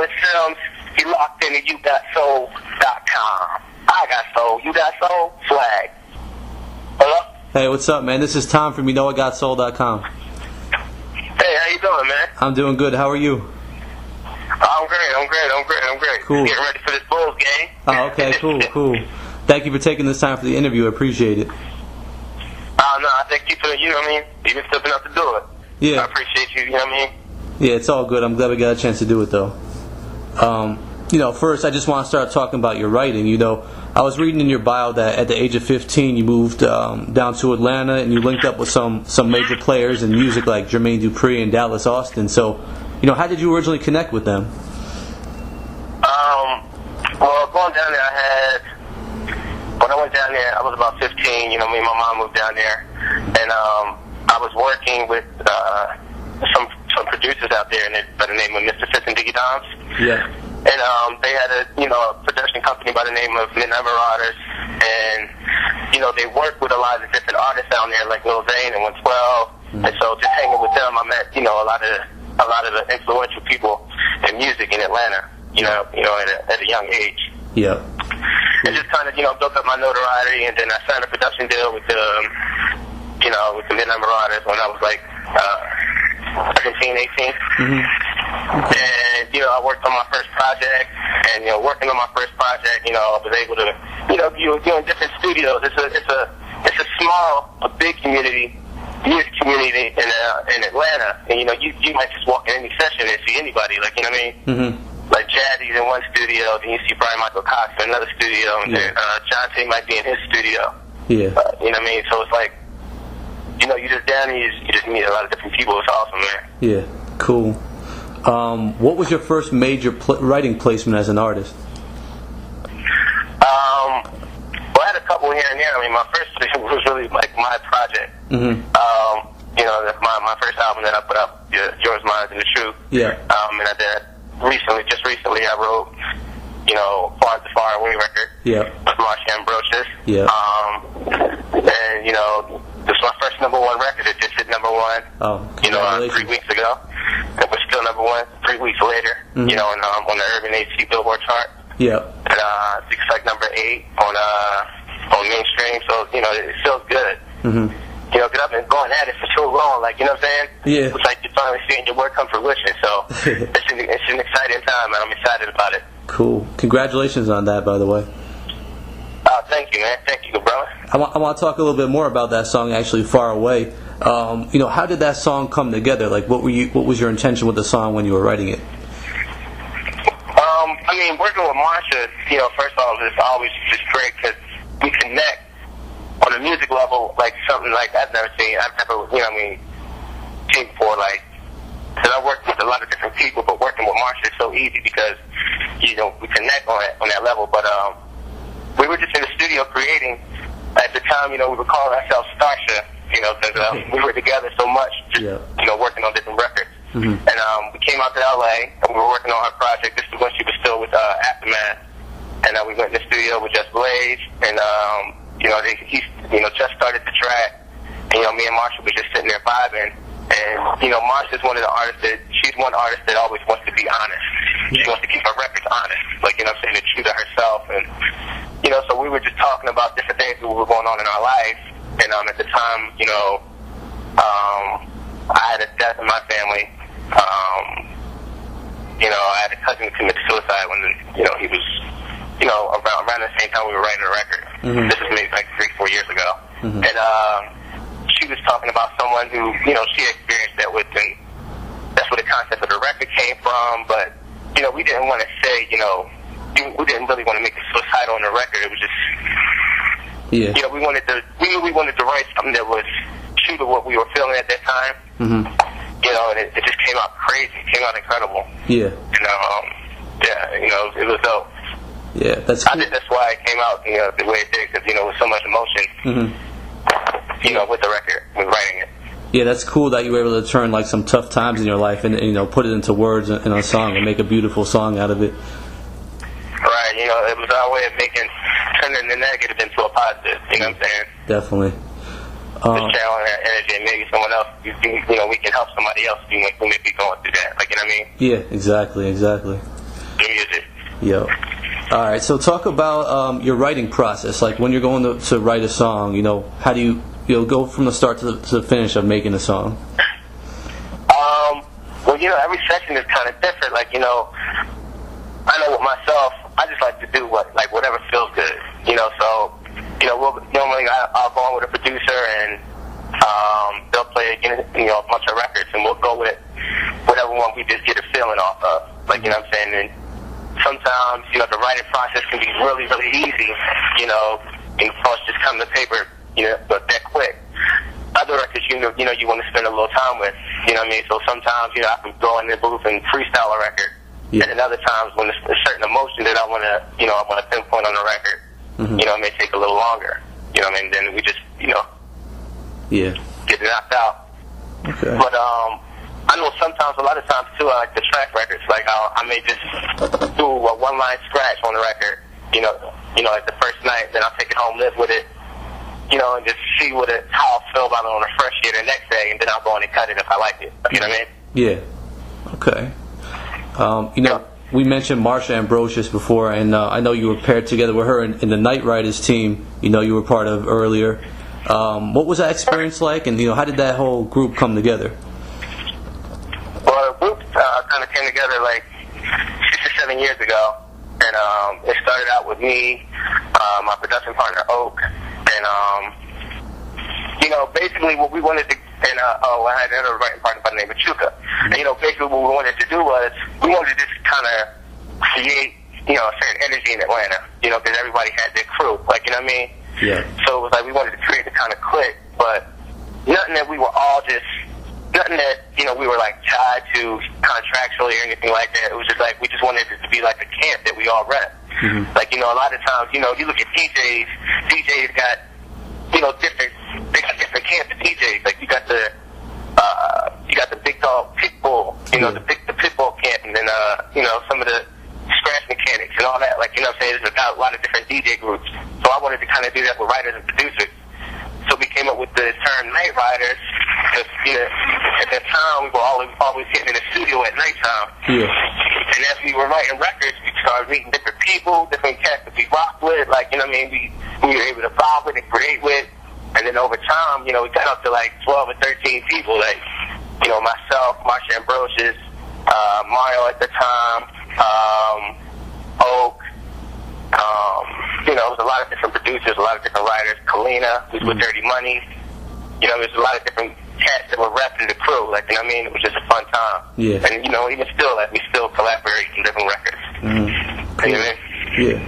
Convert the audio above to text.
it's Sims. You locked into YouGotSoul.com. I got soul. You got soul? Swag. Hello? Hey, what's up, man? This is Tom from YouKnowIGotSoul.com. Hey, how you doing, man? I'm doing good. How are you? I'm great. Cool. Getting ready for this Bulls game. Oh, okay, cool. Thank you for taking this time for the interview. I appreciate it. No, I thank you for, you know what I mean, even stepping up to do it. Yeah. I appreciate you, you know what I mean? Yeah, it's all good. I'm glad we got a chance to do it, though. First, I just want to start talking about your writing. I was reading in your bio that at the age of 15, you moved down to Atlanta and you linked up with some major players in music like Jermaine Dupri and Dallas Austin. So, how did you originally connect with them? Well, going down there, when I went down there, I was about 15. Me and my mom moved down there, and I was working with some producers out there by the name of Mr. Fitz and Diggy Doms. Yeah. And they had a production company by the name of Midnight Marauders, and they worked with a lot of different artists down there, like Lil Zane and 112. And so just hanging with them, I met a lot of the influential people in music in Atlanta. At a young age. Yeah. And just kind of built up my notoriety, and then I signed a production deal with the Midnight Marauders when I was like 17, 18. Mm-hmm. Okay. And I worked on my first project, and working on my first project, I was able to be in different studios. It's a big community, music community in Atlanta, and you might just walk in any session and see anybody, like Mm-hmm. Like Jazzy's in one studio, then you see Brian Michael Cox in another studio, and then John T might be in his studio. Yeah. So it's like, you just down and you just meet a lot of different people. It's awesome, man. Yeah, cool. What was your first major writing placement as an artist? Well, I had a couple here and there. My first was really like my project. Mm-hmm. My first album that I put up, Yours, Mine, and the Truth. Yeah. And I did recently, I wrote, Far to Far Away record. Yeah. With Marsha Ambrosius. Yeah. And this was my first #1 record. It just hit #1. Oh, congratulations. 3 weeks ago. It was still #1 3 weeks later. Mm-hmm. On the Urban AC Billboard chart. Yeah. And it's like #8 on mainstream. So it feels good. Mm-hmm. Because I've been going at it for so long, like, you know what I'm saying? Yeah. It's like you're finally seeing your work come to fruition, so it's an exciting time, and I'm excited about it. Cool. Congratulations on that, by the way. Thank you, man. Thank you, brother. I want to talk a little bit more about that song, actually, Far Away. How did that song come together? Like, what was your intention with the song when you were writing it? Working with Marsha, first of all, it's always just great because we connect on a music level, like something like I've never seen before, like, because I worked with a lot of different people, but working with Marsha is so easy because, we connect on that level. But we were just in the studio creating. At the time, we were calling ourselves Starsha, because we were together so much, just, working on different records. Mm-hmm. And we came out to LA, and we were working on her project. This is when she was still with Aftermath. And we went in the studio with Just Blaze, and he just started the track, and me and Marsha was just sitting there vibing. And Marsha's one of the artists she's one artist that always wants to be honest. She wants to keep her records honest, like saying the truth to herself. And so we were just talking about different things that were going on in our life. And at the time, I had a death in my family. I had a cousin who committed suicide when he was. Around the same time we were writing the record. Mm-hmm. This was maybe like 3-4 years ago. Mm-hmm. And she was talking about someone who, she experienced that with, and that's where the concept of the record came from. But, we didn't want to say, we didn't really want to make it suicidal on the record. It was just, we wanted to write something that was true to what we were feeling at that time. Mm-hmm. And it just came out crazy. It came out incredible. Yeah. It was dope. Yeah, that's cool. I think that's why it came out, the way it did, because, with so much emotion, with the record, with writing it. Yeah, that's cool that you were able to turn, like, some tough times in your life and put it into words in a song and make a beautiful song out of it. Right, it was our way of turning the negative into a positive, you know what I'm saying? Definitely. Just channeling that energy, and maybe someone else, we can help somebody else who may be going through that, like, you know what I mean? Yeah, exactly. Yo. All right, so talk about your writing process. Like when you're going to write a song, how do you go from the start to the finish of making a song? Well, every session is kind of different. Like, I know with myself, I just like to do whatever feels good. So, normally I'll go on with a producer and they'll play, a bunch of records and we'll go with whatever one we just get a feeling off of. Like, you know what I'm saying? And sometimes, the writing process can be really, really easy, and thoughts just come to paper, but that quick. Other records, you want to spend a little time with, you know what I mean? So sometimes, I can go in the booth and freestyle a record. Yeah. And then other times when there's a certain emotion that I want to pinpoint on the record, it may take a little longer. You know what I mean? Then we just, get it knocked out. Okay. But, I know sometimes, a lot of times too, I like the track records. Like I may just do a one-line scratch on the record, like the first night, then I'll take it home, live with it, and just see how I feel about it on the first year the next day, and then I'll go in and cut it if I like it. You know what I mean? Yeah. Okay. We mentioned Marsha Ambrosius before, and I know you were paired together with her in the Night Riders team, you were part of earlier. What was that experience like, and how did that whole group come together? Well, the group kind of came together like 6 or 7 years ago, and it started out with me, my production partner Oak, and basically what we wanted to, and I had another writing partner by the name of Chuka, and basically what we wanted to do was we wanted to just kind of create a certain energy in Atlanta, because everybody had their crew, like, you know what I mean? Yeah. So it was like we wanted to create the kind of clique, but nothing that we were all just. Nothing that, we were like tied to contractually or anything like that. It was just like, we just wanted it to be like a camp that we all rep. Mm-hmm. Like, a lot of times, you look at DJs got, they got different camps of DJs. Like, you got the big dog pit bull, the pit bull camp, and then, some of the scratch mechanics and all that. Like, what I'm saying? There's a lot of different DJ groups. So I wanted to kind of do that with writers and producers. So we came up with the term Night Riders. Because, at that time, we were always getting in the studio at nighttime. Yeah. And as we were writing records, we started meeting different people, different cats that we rocked with. Like, we were able to vibe with and create with. And then over time, we got up to like 12 or 13 people. Like, myself, Marsha Ambrosius, Mario at the time, Oak. It was a lot of different producers, a lot of different writers. Kalina, who's with Dirty Money. There's a lot of different cats that were repping the crew. Like, it was just a fun time. Yeah. And, even still, we still collaborate on different records. Mm-hmm. You know what I mean? Yeah.